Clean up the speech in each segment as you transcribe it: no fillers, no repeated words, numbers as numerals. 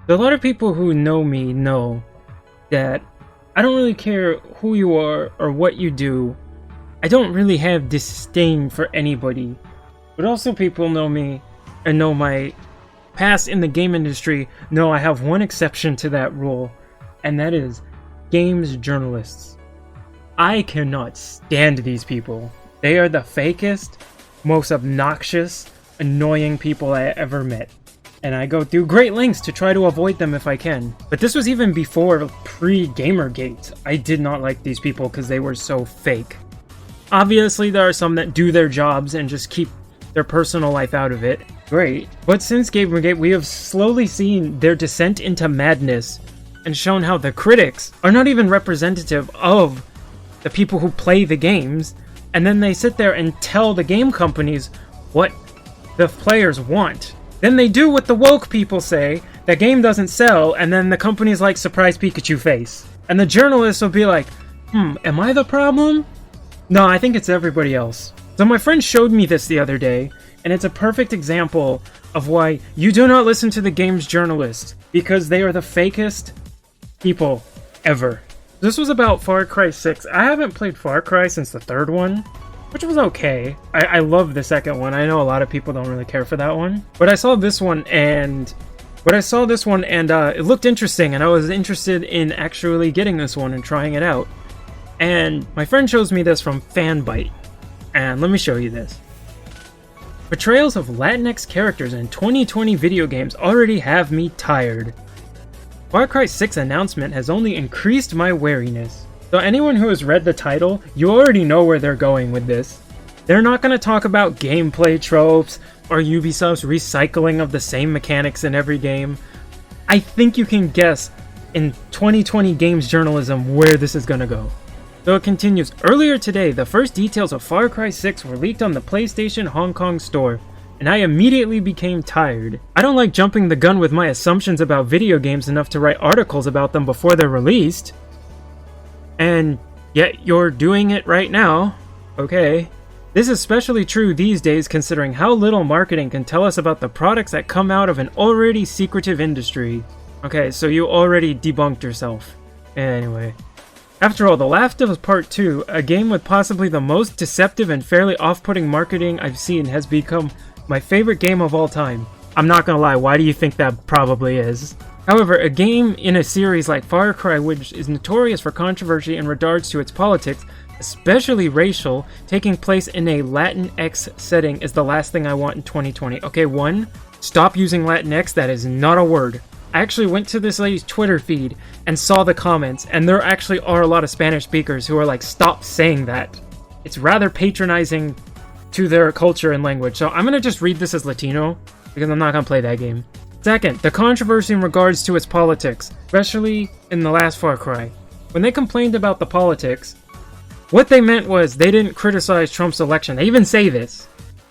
A lot of people who know me know that I don't really care who you are or what you do. I don't really have disdain for anybody. But also people know me and know my past in the game industry know I have one exception to that rule, and that is games journalists. I cannot stand these people. They are the fakest, most obnoxious, annoying people I ever met. And I go through great lengths to try to avoid them if I can. But this was even before pre-Gamergate. I did not like these people because they were so fake. Obviously, there are some that do their jobs and just keep their personal life out of it. Great. But since Gamergate, we have slowly seen their descent into madness and shown how the critics are not even representative of the people who play the games, and then they sit there and tell the game companies what the players want. Then they do what the woke people say, that game doesn't sell, and then the company's like, surprise Pikachu face. And the journalists will be like, am I the problem? No, I think it's everybody else. So my friend showed me this the other day, and it's a perfect example of why you do not listen to the games journalists, because they are the fakest people ever. This was about Far Cry 6. I haven't played Far Cry since the third one, which was okay. I love the second one. I know a lot of people don't really care for that one. But I saw this one and it looked interesting, and I was interested in actually getting this one and trying it out. And my friend shows me this from Fanbyte. And let me show you this. Portrayals of Latinx characters in 2020 video games already have me tired. Far Cry 6 announcement has only increased my wariness. So anyone who has read the title, you already know where they're going with this. They're not going to talk about gameplay tropes or Ubisoft's recycling of the same mechanics in every game. I think you can guess in 2020 games journalism where this is going to go. So it continues, earlier today, the first details of Far Cry 6 were leaked on the PlayStation Hong Kong store, and I immediately became tired. I don't like jumping the gun with my assumptions about video games enough to write articles about them before they're released. And yet you're doing it right now. Okay. This is especially true these days considering how little marketing can tell us about the products that come out of an already secretive industry. Okay, so you already debunked yourself. Anyway. After all, The Last of Us Part 2, a game with possibly the most deceptive and fairly off-putting marketing I've seen, has become my favorite game of all time. I'm not gonna lie, why do you think that probably is? However, a game in a series like Far Cry, which is notorious for controversy in regards to its politics, especially racial, taking place in a Latinx setting is the last thing I want in 2020. Okay, one, stop using Latinx, that is not a word. I actually went to this lady's Twitter feed and saw the comments, and there actually are a lot of Spanish speakers who are like, stop saying that. It's rather patronizing to their culture and language. So I'm gonna just read this as Latino, because I'm not gonna play that game. Second, the controversy in regards to its politics, especially in the last Far Cry. When they complained about the politics, what they meant was they didn't criticize Trump's election. They even say this.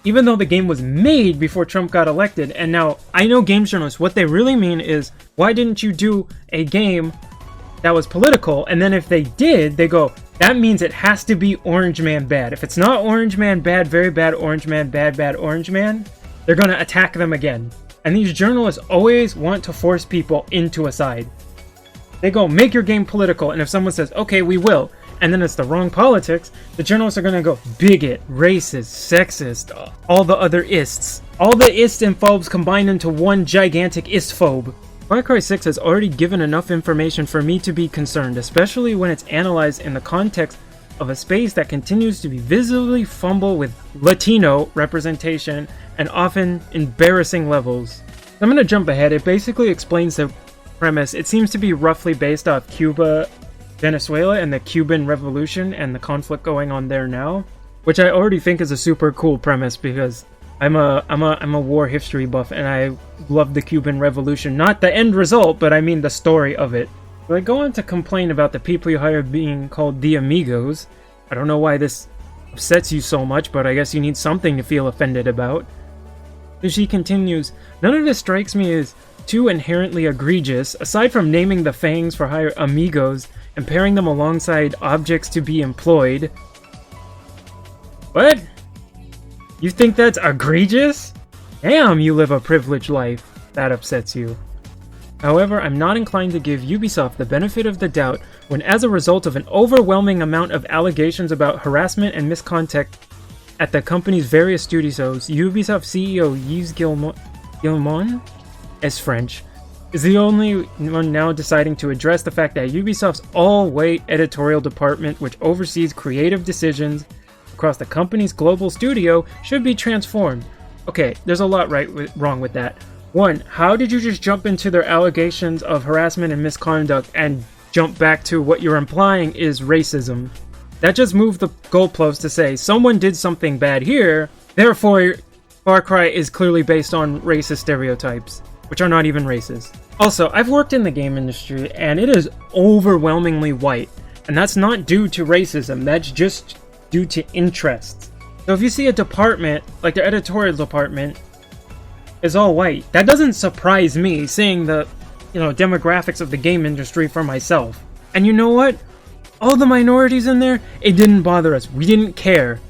Even though the game was made before Trump got elected, and now I know games journalists, what they really mean is, why didn't you do a game that was political? And then if they did, they go, that means it has to be Orange Man bad. If it's not Orange Man bad, very bad Orange Man, bad, bad Orange Man, they're gonna attack them again. And these journalists always want to force people into a side. They go, make your game political, and if someone says, okay, we will, and then it's the wrong politics, the journalists are gonna go bigot, racist, sexist, all the other ists. All the ists and phobes combined into one gigantic istphobe. Far Cry 6 has already given enough information for me to be concerned, especially when it's analyzed in the context of a space that continues to be visibly fumble with Latino representation and often embarrassing levels. I'm gonna jump ahead. It basically explains the premise. It seems to be roughly based off Cuba, Venezuela, and the Cuban Revolution and the conflict going on there now, which I already think is a super cool premise because I'm a war history buff and I love the Cuban Revolution. Not the end result, but I mean the story of it. So I go on to complain about the people you hire being called the Amigos. I don't know why this upsets you so much, but I guess you need something to feel offended about. So she continues, none of this strikes me as too inherently egregious, aside from naming the fangs for hire Amigos and pairing them alongside objects to be employed. What? You think that's egregious? Damn, you live a privileged life. That upsets you. However, I'm not inclined to give Ubisoft the benefit of the doubt when, as a result of an overwhelming amount of allegations about harassment and misconduct at the company's various studios, Ubisoft CEO Yves Guillemot, as French, is the only one now deciding to address the fact that Ubisoft's all-white editorial department, which oversees creative decisions across the company's global studio, should be transformed. Okay, there's a lot wrong with that. One, how did you just jump into their allegations of harassment and misconduct and jump back to what you're implying is racism? That just moved the goalpost to say someone did something bad here, therefore Far Cry is clearly based on racist stereotypes, which are not even racist. Also, I've worked in the game industry and it is overwhelmingly white, and that's not due to racism, that's just due to interest. So if you see a department, like the editorial department, is all white, that doesn't surprise me, seeing the, demographics of the game industry for myself. And you know what? All the minorities in there, it didn't bother us. We didn't care.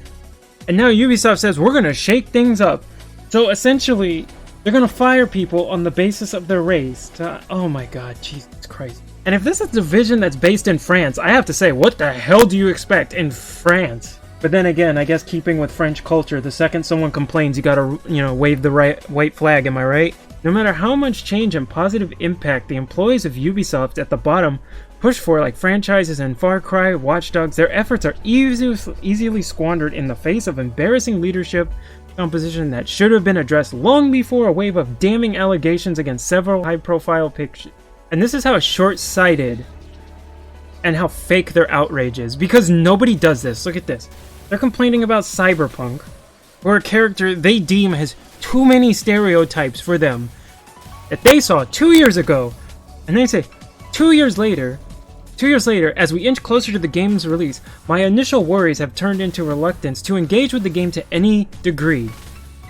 And now Ubisoft says we're gonna shake things up. So essentially, they're gonna fire people on the basis of their race. Oh my god, Jesus Christ. And if this is a division that's based in France, I have to say, what the hell do you expect in France? But then again, I guess keeping with French culture, the second someone complains, you gotta, wave the white flag, am I right? No matter how much change and positive impact the employees of Ubisoft at the bottom push for, like franchises and Far Cry, Watch Dogs, their efforts are easily squandered in the face of embarrassing leadership composition that should have been addressed long before a wave of damning allegations against several high-profile pictures. And this is how short-sighted and how fake their outrage is, because nobody does this. Look at this. They're complaining about Cyberpunk, where a character they deem has too many stereotypes for them that they saw 2 years ago. And they say, 2 years later, as we inch closer to the game's release, my initial worries have turned into reluctance to engage with the game to any degree.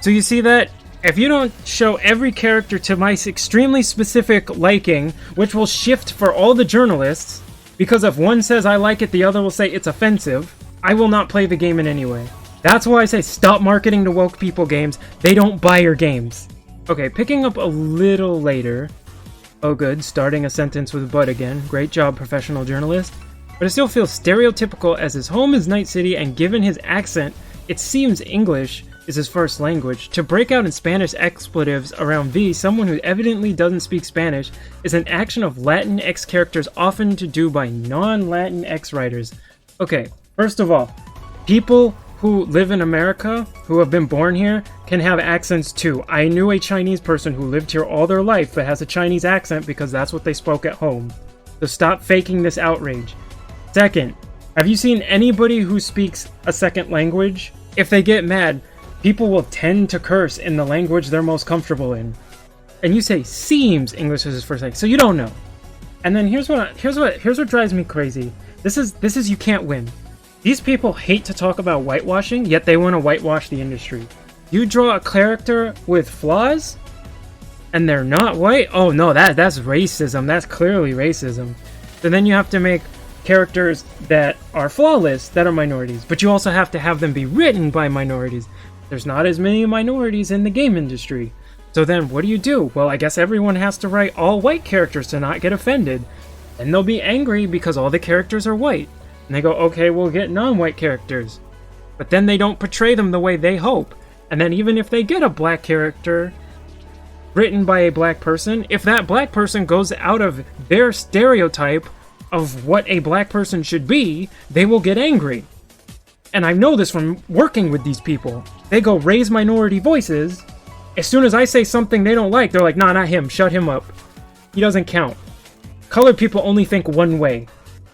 So you see that? If you don't show every character to my extremely specific liking, which will shift for all the journalists, because if one says I like it, the other will say it's offensive, I will not play the game in any way. That's why I say stop marketing to woke people games. They don't buy your games. Okay, picking up a little later. Oh good, starting a sentence with but again. Great job, professional journalist. But it still feels stereotypical as his home is Night City, and given his accent, it seems English is his first language. To break out in Spanish expletives around V, someone who evidently doesn't speak Spanish, is an action of Latinx characters often to do by non-Latinx writers. Okay, first of all, people who live in America, who have been born here, can have accents too. I knew a Chinese person who lived here all their life but has a Chinese accent because that's what they spoke at home. So stop faking this outrage. Second, have you seen anybody who speaks a second language? If they get mad, people will tend to curse in the language they're most comfortable in. And you say seems English is his first language, so you don't know. And then here's what drives me crazy. This is you can't win. These people hate to talk about whitewashing, yet they want to whitewash the industry. You draw a character with flaws, and they're not white? Oh no, that's racism. That's clearly racism. So then you have to make characters that are flawless, that are minorities. But you also have to have them be written by minorities. There's not as many minorities in the game industry. So then what do? Well, I guess everyone has to write all white characters to not get offended. And they'll be angry because all the characters are white. And they go, okay, we'll get non-white characters. But then they don't portray them the way they hope. And then even if they get a black character written by a black person, if that black person goes out of their stereotype of what a black person should be, they will get angry. And I know this from working with these people. They go raise minority voices. As soon as I say something they don't like, they're like, nah, not him, shut him up. He doesn't count. Colored people only think one way.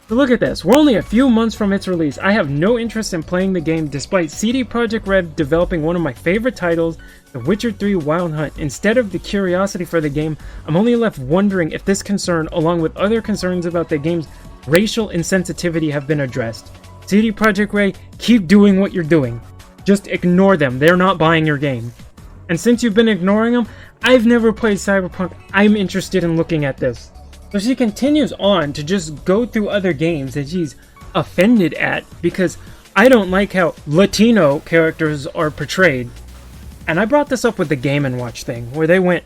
So look at this, we're only a few months from its release. I have no interest in playing the game despite CD Projekt Red developing one of my favorite titles, The Witcher 3 Wild Hunt. Instead of the curiosity for the game, I'm only left wondering if this concern, along with other concerns about the game's racial insensitivity, have been addressed. CD Projekt Red, keep doing what you're doing. Just ignore them, they're not buying your game. And since you've been ignoring them, I've never played Cyberpunk, I'm interested in looking at this. So she continues on to just go through other games that she's offended at because I don't like how Latino characters are portrayed. And I brought this up with the Game & Watch thing, where they went,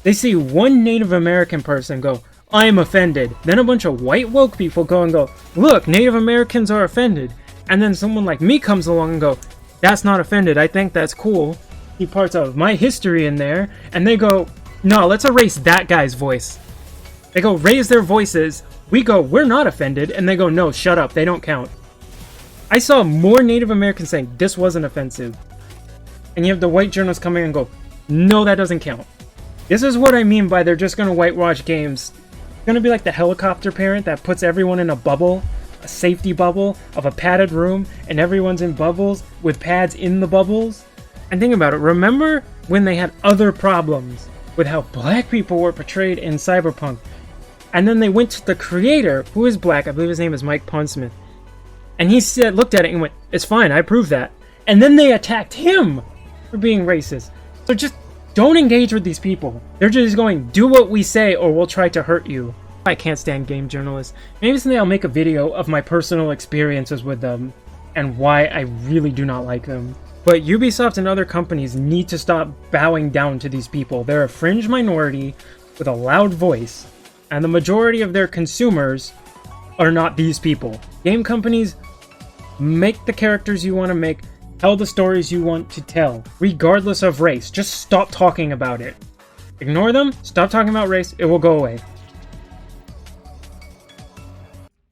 They see one Native American person go, I am offended. Then a bunch of white woke people go and go, look, Native Americans are offended. And then someone like me comes along and go, that's not offended. I think that's cool. Keep parts of my history in there. And they go, no, let's erase that guy's voice. They go raise their voices. We go, we're not offended. And they go, no, shut up. They don't count. I saw more Native Americans saying this wasn't offensive. And you have the white journalists coming and go, no, that doesn't count. This is what I mean by they're just going to whitewash games. It's going to be like the helicopter parent that puts everyone in a bubble, a safety bubble of a padded room, and everyone's in bubbles with pads in the bubbles. And think about it. Remember when they had other problems with how black people were portrayed in Cyberpunk? And then they went to the creator, who is black. I believe his name is Mike Pondsmith. And he said, looked at it and went, it's fine, I approve that. And then they attacked him for being racist. So just don't engage with these people. They're just going, do what we say or we'll try to hurt you. I can't stand game journalists. Maybe someday I'll make a video of my personal experiences with them and why I really do not like them. But Ubisoft and other companies need to stop bowing down to these people. They're a fringe minority with a loud voice, and the majority of their consumers are not these people. Game companies, make the characters you want to make, tell the stories you want to tell, regardless of race. Just stop talking about it. Ignore them, stop talking about race, it will go away.